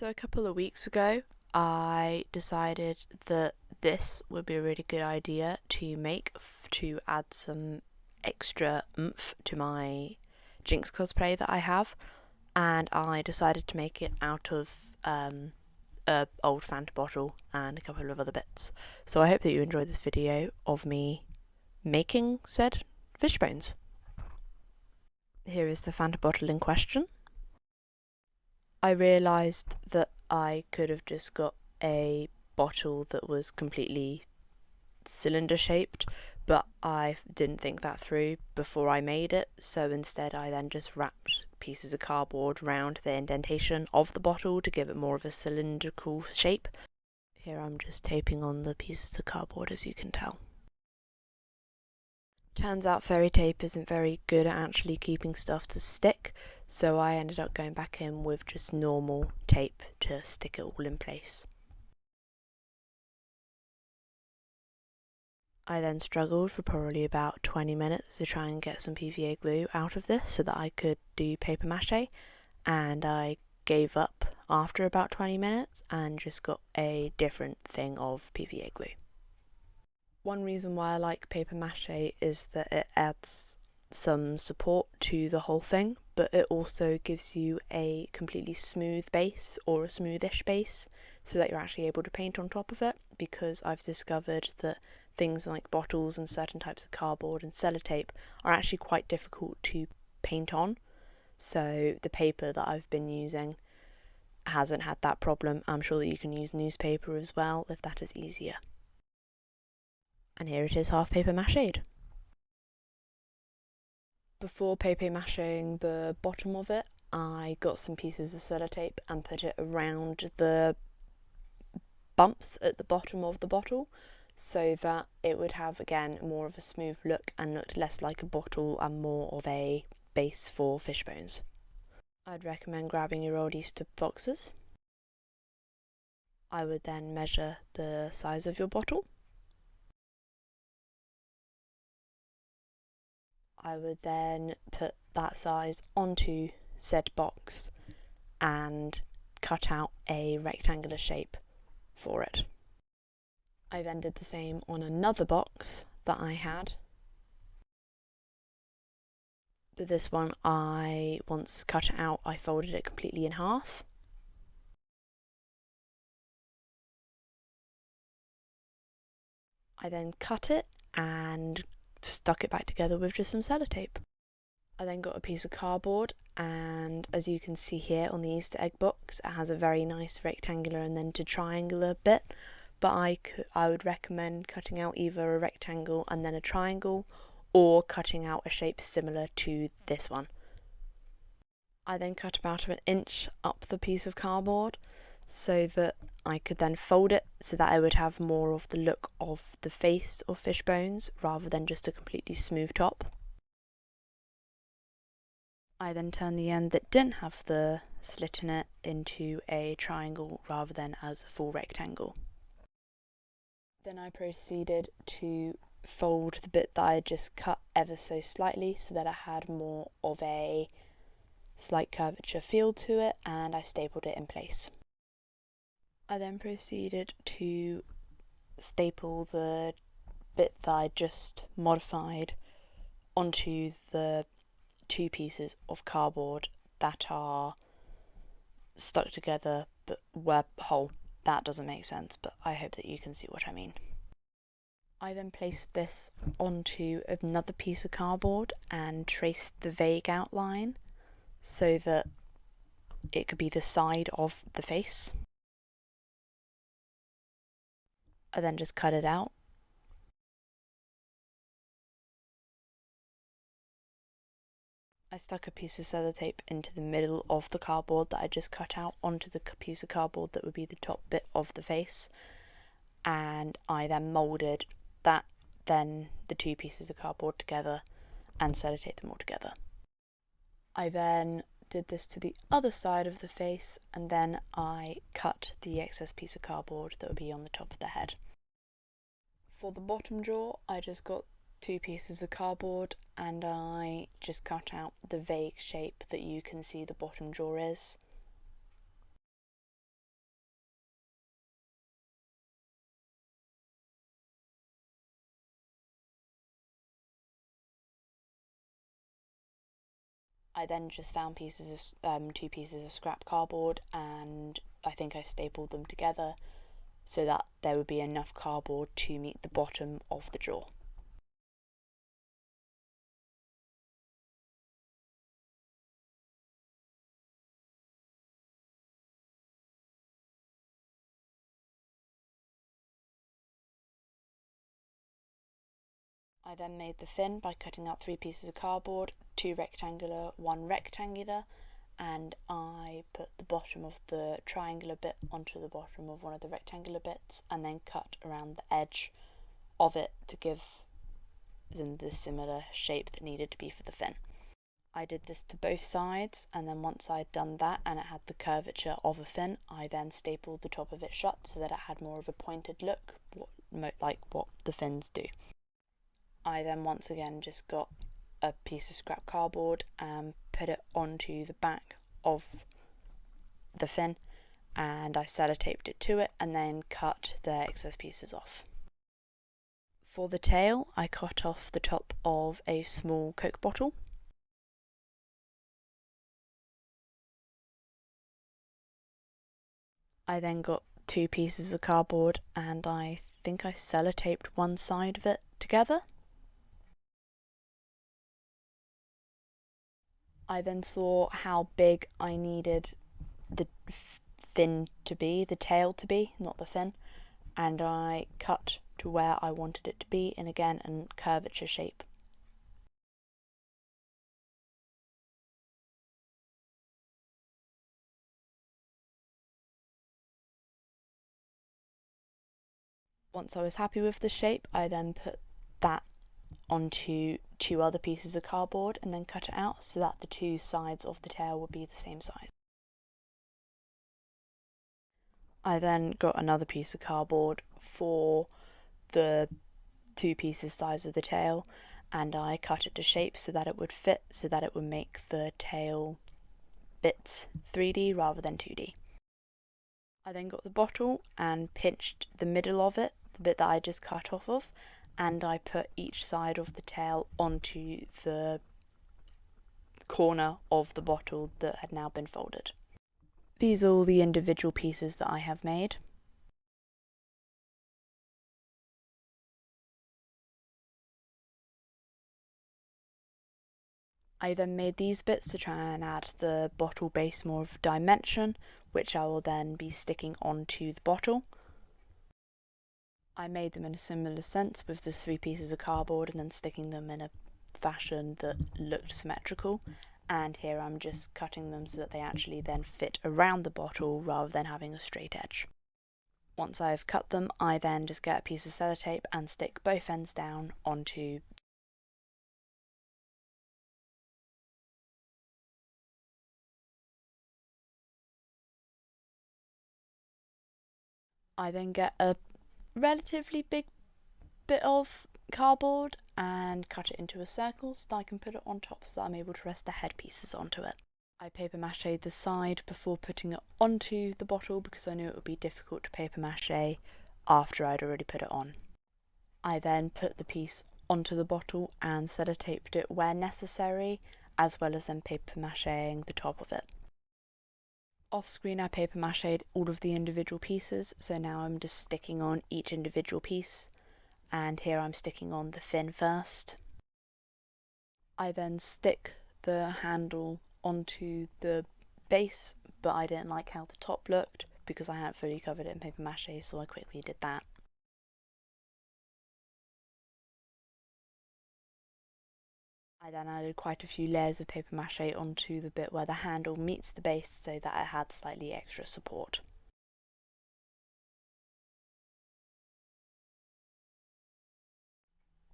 So a couple of weeks ago, I decided that this would be a really good idea to make to add some extra oomph to my Jinx cosplay that I have, and I decided to make it out of a old Fanta bottle and a couple of other bits. So I hope that you enjoyed this video of me making said fish bones. Here is the Fanta bottle in question. I realised that I could have just got a bottle that was completely cylinder shaped, but I didn't think that through before I made it, so instead I then just wrapped pieces of cardboard round the indentation of the bottle to give it more of a cylindrical shape. Here I'm just taping on the pieces of cardboard, as you can tell. Turns out fairy tape isn't very good at actually keeping stuff to stick, so I ended up going back in with just normal tape to stick it all in place. I then struggled for probably about 20 minutes to try and get some PVA glue out of this so that I could do paper mache, and I gave up after about 20 minutes and just got a different thing of PVA glue. One reason why I like paper mache is that it adds some support to the whole thing, but it also gives you a completely smooth base, or a smoothish base, so that you're actually able to paint on top of it, because I've discovered that things like bottles and certain types of cardboard and sellotape are actually quite difficult to paint on. So the paper that I've been using hasn't had that problem. I'm sure that you can use newspaper as well if that is easier. And here it is, half paper mached. Before paper mashing the bottom of it, I got some pieces of sellotape and put it around the bumps at the bottom of the bottle so that it would have, again, more of a smooth look and looked less like a bottle and more of a base for fish bones. I'd recommend grabbing your old Easter boxes. I would then measure the size of your bottle. I would then put that size onto said box and cut out a rectangular shape for it. I then did the same on another box that I had. But this one, once cut it out, I folded it completely in half. I then cut it and stuck it back together with just some sellotape. I then got a piece of cardboard, and as you can see here on the Easter egg box, it has a very nice rectangular and then to triangular bit, but I would recommend cutting out either a rectangle and then a triangle, or cutting out a shape similar to this one. I then cut about an inch up the piece of cardboard so that I could then fold it so that I would have more of the look of the face of fish bones rather than just a completely smooth top. I then turned the end that didn't have the slit in it into a triangle rather than as a full rectangle. Then I proceeded to fold the bit that I had just cut ever so slightly so that it had more of a slight curvature feel to it, and I stapled it in place. I then proceeded to staple the bit that I just modified onto the two pieces of cardboard that are stuck together but were whole. That doesn't make sense, but I hope that you can see what I mean. I then placed this onto another piece of cardboard and traced the vague outline so that it could be the side of the face. I then just cut it out. I stuck a piece of sellotape into the middle of the cardboard that I just cut out onto the piece of cardboard that would be the top bit of the face, and I then moulded that, then the two pieces of cardboard together, and sellotaped them all together. I then did this to the other side of the face, and then I cut the excess piece of cardboard that would be on the top of the head. For the bottom jaw, I just got two pieces of cardboard and I just cut out the vague shape that you can see the bottom jaw is. I then just found two pieces of scrap cardboard, and I think I stapled them together so that there would be enough cardboard to meet the bottom of the jaw. I then made the fin by cutting out 3 pieces of cardboard, 2 rectangular, 1 rectangular, and I put the bottom of the triangular bit onto the bottom of one of the rectangular bits and then cut around the edge of it to give them the similar shape that needed to be for the fin. I did this to both sides, and then once I'd done that and it had the curvature of a fin, I then stapled the top of it shut so that it had more of a pointed look, like what the fins do. I then once again just got a piece of scrap cardboard and put it onto the back of the fin, and I sellotaped it to it and then cut the excess pieces off. For the tail, I cut off the top of a small Coke bottle. I then got 2 pieces of cardboard and I think I sellotaped one side of it together. I then saw how big I needed the fin to be, the tail to be, not the fin, and I cut to where I wanted it to be in again a curvature shape. Once I was happy with the shape, I then put that onto 2 other pieces of cardboard and then cut it out so that the 2 sides of the tail would be the same size. I then got another piece of cardboard for the 2 pieces size of the tail, and I cut it to shape so that it would fit, so that it would make the tail bits 3D rather than 2D. I then got the bottle and pinched the middle of it, the bit that I just cut off of, and I put each side of the tail onto the corner of the bottle that had now been folded. These are all the individual pieces that I have made. I then made these bits to try and add the bottle base more of dimension, which I will then be sticking onto the bottle. I made them in a similar sense with the 3 pieces of cardboard and then sticking them in a fashion that looked symmetrical, and here I'm just cutting them so that they actually then fit around the bottle rather than having a straight edge. Once I've cut them, I then just get a piece of sellotape and stick both ends down onto. I then get a relatively big bit of cardboard and cut it into a circle so that I can put it on top so that I'm able to rest the headpieces onto it. I paper mache'd the side before putting it onto the bottle because I knew it would be difficult to paper mache after I'd already put it on. I then put the piece onto the bottle and sellotaped it where necessary, as well as then paper macheing the top of it. Off screen I paper mache'd all of the individual pieces, so now I'm just sticking on each individual piece, and here I'm sticking on the fin first. I then stick the handle onto the base, but I didn't like how the top looked because I hadn't fully covered it in paper mache, so I quickly did that. I then added quite a few layers of paper mache onto the bit where the handle meets the base so that it had slightly extra support.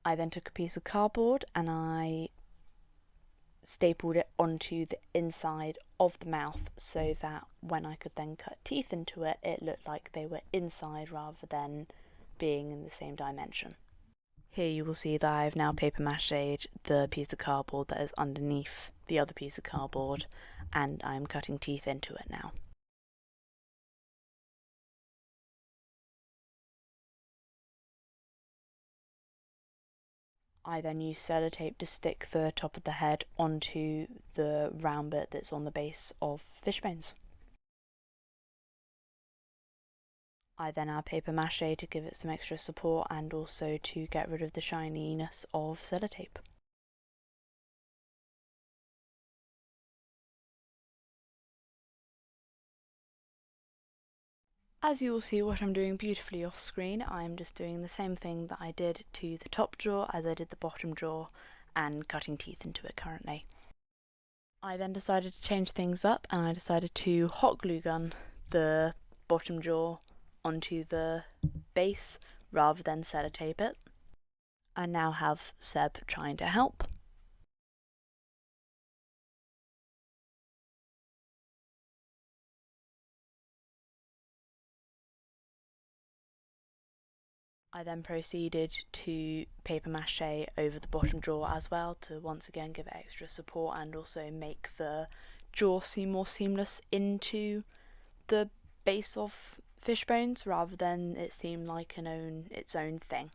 I then took a piece of cardboard and I stapled it onto the inside of the mouth so that when I could then cut teeth into it, it looked like they were inside rather than being in the same dimension. Here you will see that I've now paper mache'd the piece of cardboard that is underneath the other piece of cardboard, and I'm cutting teeth into it now. I then use sellotape to stick the top of the head onto the round bit that's on the base of Fishbones. I then add paper mache to give it some extra support and also to get rid of the shininess of sellotape. As you will see what I'm doing beautifully off screen, I'm just doing the same thing that I did to the top jaw as I did the bottom jaw and cutting teeth into it currently. I then decided to change things up and I decided to hot glue gun the bottom jaw onto the base rather than sellotape it. I now have Seb trying to help. I then proceeded to paper mache over the bottom jaw as well to once again give it extra support and also make the jaw seem more seamless into the base of Fishbones rather than it seem like its own thing.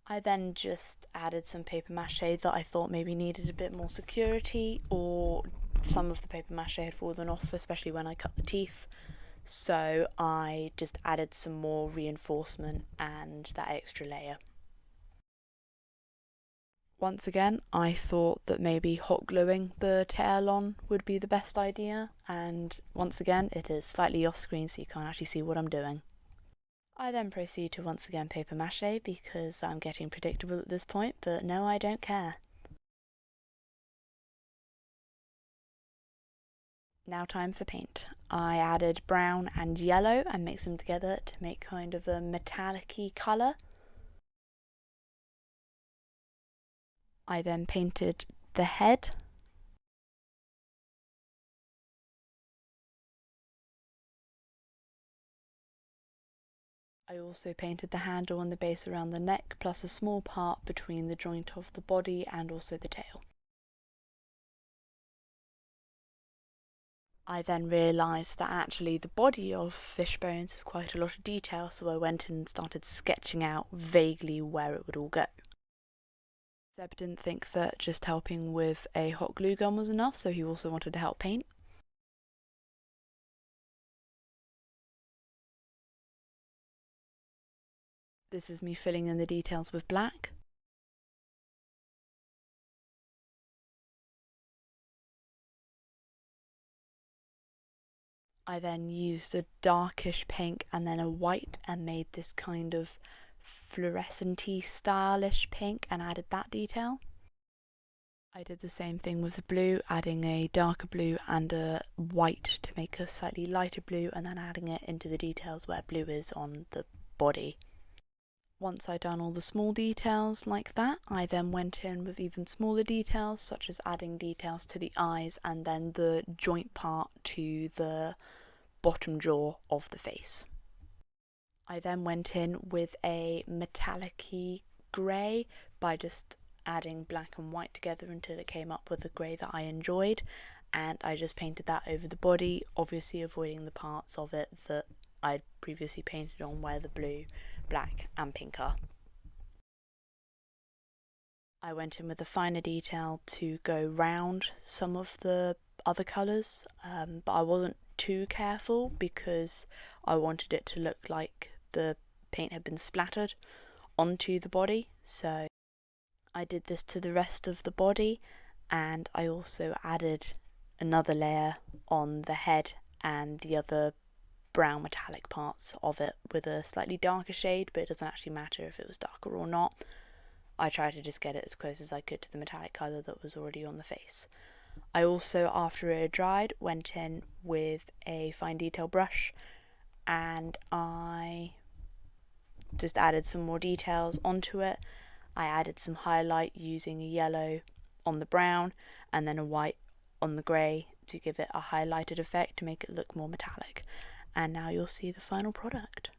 I then just added some paper mache that I thought maybe needed a bit more security, or some of the paper mache had fallen off, especially when I cut the teeth. So I just added some more reinforcement and that extra layer. Once again, I thought that maybe hot gluing the tail on would be the best idea, and once again it is slightly off screen so you can't actually see what I'm doing. I then proceed to once again paper mache because I'm getting predictable at this point, but no, I don't care. Now time for paint. I added brown and yellow and mixed them together to make kind of a metallic-y colour. I then painted the head. I also painted the handle and the base around the neck, plus a small part between the joint of the body and also the tail. I then realised that actually the body of Fishbones has quite a lot of detail, so I went and started sketching out vaguely where it would all go. Seb didn't think that just helping with a hot glue gun was enough, so he also wanted to help paint. This is me filling in the details with black. I then used a darkish pink and then a white and made this kind of fluorescent-y stylish pink and added that detail. I did the same thing with the blue, adding a darker blue and a white to make a slightly lighter blue and then adding it into the details where blue is on the body. Once I'd done all the small details like that, I then went in with even smaller details, such as adding details to the eyes and then the joint part to the bottom jaw of the face. I then went in with a metallic-y grey by just adding black and white together until it came up with a grey that I enjoyed, and I just painted that over the body, obviously avoiding the parts of it that I'd previously painted on where the blue, black and pink are. I went in with a finer detail to go round some of the other colours, but I wasn't too careful because I wanted it to look like the paint had been splattered onto the body, so I did this to the rest of the body, and I also added another layer on the head and the other brown metallic parts of it with a slightly darker shade, but it doesn't actually matter if it was darker or not. I tried to just get it as close as I could to the metallic colour that was already on the face. I also, after it had dried, went in with a fine detail brush and I just added some more details onto it. I added some highlight using a yellow on the brown and then a white on the grey to give it a highlighted effect to make it look more metallic. And now you'll see the final product.